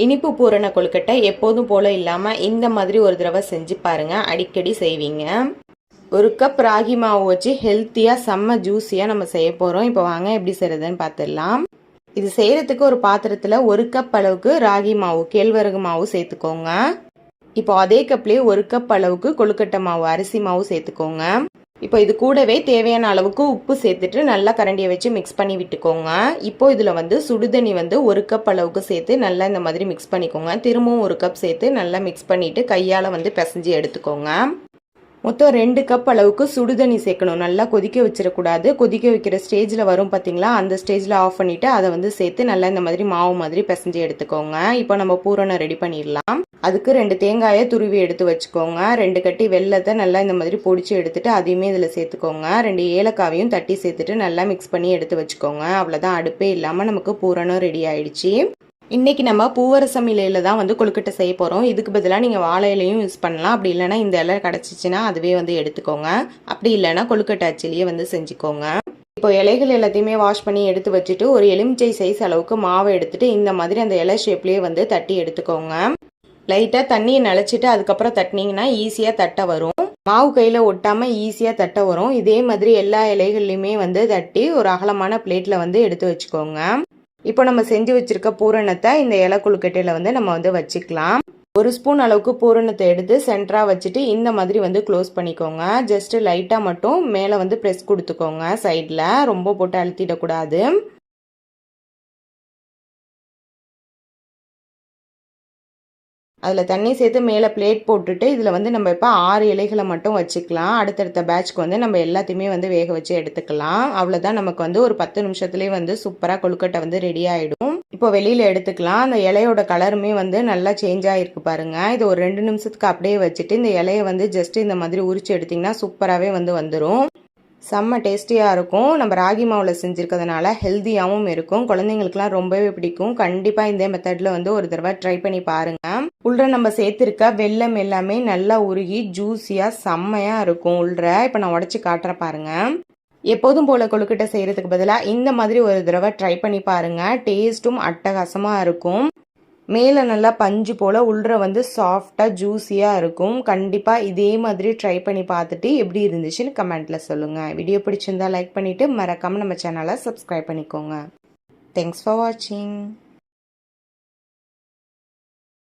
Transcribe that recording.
இனிப்பு பூரண கொழுக்கட்டை எப்போதும் போல இல்லாமல் இந்த மாதிரி ஒரு தடவை செஞ்சு பாருங்க, அடிக்கடி செய்வீங்க. ஒரு கப் ராகி மாவு வச்சு ஹெல்த்தியாக செம்ம ஜூஸியாக நம்ம செய்ய போகிறோம். இப்போ வாங்க எப்படி செய்கிறதுன்னு பார்த்துடலாம். இது செய்கிறதுக்கு ஒரு பாத்திரத்தில் ஒரு கப் அளவுக்கு ராகி மாவு கேழ்வரகு மாவு சேர்த்துக்கோங்க. இப்போ அதே கப்லேயே ஒரு கப் அளவுக்கு கொழுக்கட்டை மாவு அரிசி மாவு சேர்த்துக்கோங்க. இப்போ இது கூடவே தேவையான அளவுக்கு உப்பு சேர்த்துட்டு நல்லா கரண்டியை வச்சு மிக்ஸ் பண்ணி விட்டுக்கோங்க. இப்போ இதில் வந்து சுடுதண்ணி வந்து ஒரு கப் அளவுக்கு சேர்த்து நல்லா இந்த மாதிரி மிக்ஸ் பண்ணிக்கோங்க. திரும்பவும் ஒரு கப் சேர்த்து நல்லா மிக்ஸ் பண்ணிவிட்டு கையால் வந்து பிசைஞ்சு எடுத்துக்கோங்க. மொத்தம் 2 கப் அளவுக்கு சுடுதண்ணி சேர்க்கணும். நல்லா கொதிக்க வச்சிடக்கூடாது. கொதிக்க வைக்கிற ஸ்டேஜில் வரும் பார்த்தீங்களா, அந்த ஸ்டேஜில் ஆஃப் பண்ணிவிட்டு அதை வந்து சேர்த்து நல்லா இந்த மாதிரி மாவு மாதிரி பிசைஞ்சு எடுத்துக்கோங்க. இப்போ நம்ம பூரணம் ரெடி பண்ணிடலாம். அதுக்கு 2 தேங்காயை துருவி எடுத்து வச்சுக்கோங்க. 2 கட்டி வெல்லத்தை நல்லா இந்த மாதிரி பொடிச்சு எடுத்துட்டு அதையுமே இதில் சேர்த்துக்கோங்க. 2 ஏலக்காவையும் தட்டி சேர்த்துட்டு நல்லா மிக்ஸ் பண்ணி எடுத்து வச்சுக்கோங்க. அவ்வளோதான், அடுப்பே இல்லாமல் நமக்கு பூரணம் ரெடி ஆயிடுச்சு. இன்னைக்கு நம்ம பூவரசம் இலையில தான் வந்து கொழுக்கட்டை செய்ய போகிறோம். இதுக்கு பதிலாக நீங்கள் வாழை இலையும் யூஸ் பண்ணலாம். அப்படி இல்லைனா இந்த இலை கிடச்சிச்சின்னா அதுவே வந்து எடுத்துக்கோங்க. அப்படி இல்லைனா கொழுக்கட்டை அச்சிலேயே வந்து செஞ்சுக்கோங்க. இப்போ இலைகள் எல்லாத்தையுமே வாஷ் பண்ணி எடுத்து வச்சுட்டு ஒரு எலுமிச்சை சைஸ் அளவுக்கு மாவை எடுத்துட்டு இந்த மாதிரி அந்த இலை ஷேப்லேயே வந்து தட்டி எடுத்துக்கோங்க. லைட்டாக தண்ணியை நினச்சிட்டு அதுக்கப்புறம் தட்டினீங்கன்னா ஈஸியாக தட்ட வரும். மாவு கையில் ஒட்டாமல் ஈஸியாக தட்ட வரும். இதே மாதிரி எல்லா இலைகள்லையுமே வந்து தட்டி ஒரு அகலமான பிளேட்டில் வந்து எடுத்து வச்சுக்கோங்க. இப்போ நம்ம செஞ்சு வச்சிருக்க பூரணத்தை இந்த இலை கொழுக்கட்டையில் வந்து நம்ம வந்து வச்சுக்கலாம். 1 ஸ்பூன் அளவுக்கு பூரணத்தை எடுத்து சென்டராக வச்சுட்டு இந்த மாதிரி வந்து க்ளோஸ் பண்ணிக்கோங்க. ஜஸ்ட் லைட்டாக மட்டும் மேலே வந்து ப்ரெஸ் கொடுத்துக்கோங்க. சைடில் ரொம்ப போட்டு அழுத்திடக்கூடாது. அதில் தண்ணி சேர்த்து மேலே பிளேட் போட்டுட்டு இதில் வந்து நம்ம இப்போ 6 இலைகளை மட்டும் வச்சுக்கலாம். அடுத்தடுத்த பேட்ச்க்கு வந்து நம்ம எல்லாத்தையுமே வந்து வேக வச்சு எடுத்துக்கலாம். அவ்வளோதான், நமக்கு வந்து ஒரு 10 நிமிஷத்துலேயே வந்து சூப்பராக கொழுக்கட்டை வந்து ரெடி ஆகிடும். இப்போ வெளியில் எடுத்துக்கலாம். அந்த இலையோட கலருமே வந்து நல்லா சேஞ்ச் ஆகிருக்கு பாருங்கள். இது ஒரு 2 நிமிஷத்துக்கு அப்படியே வச்சுட்டு இந்த இலையை வந்து ஜஸ்ட் இந்த மாதிரி உரிச்சு எடுத்திங்கன்னா சூப்பராகவே வந்து வந்துடும். செம்ம டேஸ்டியாக இருக்கும். நம்ம ராகி மாவில் செஞ்சுருக்கிறதுனால ஹெல்த்தியாகவும் இருக்கும். குழந்தைங்களுக்குலாம் ரொம்பவே பிடிக்கும். கண்டிப்பாக இந்த மெத்தடில் வந்து ஒரு தடவை ட்ரை பண்ணி பாருங்கள். உள்ள நம்ம சேர்த்துருக்க வெல்லம் எல்லாமே நல்லா உருகி ஜூஸியாக செம்மையாக இருக்கும் உள்ள. இப்போ நான் உடச்சி காட்டுறேன் பாருங்கள். எப்போதும் போல் கொழுக்கட்டை செய்கிறதுக்கு பதிலாக இந்த மாதிரி ஒரு தடவை ட்ரை பண்ணி பாருங்கள். டேஸ்ட்டும் அட்டகாசமாக இருக்கும். மேலே நல்லா பஞ்சு போல் உள்ள வந்து சாஃப்டாக ஜூஸியாக இருக்கும். கண்டிப்பாக இதே மாதிரி ட்ரை பண்ணி பார்த்துட்டு எப்படி இருந்துச்சுன்னு கமெண்ட்டில் சொல்லுங்கள். வீடியோ பிடிச்சிருந்தா லைக் பண்ணிவிட்டு மறக்காமல் நம்ம சேனலை சப்ஸ்கிரைப் பண்ணிக்கோங்க. தேங்க்ஸ் ஃபார் வாட்சிங்.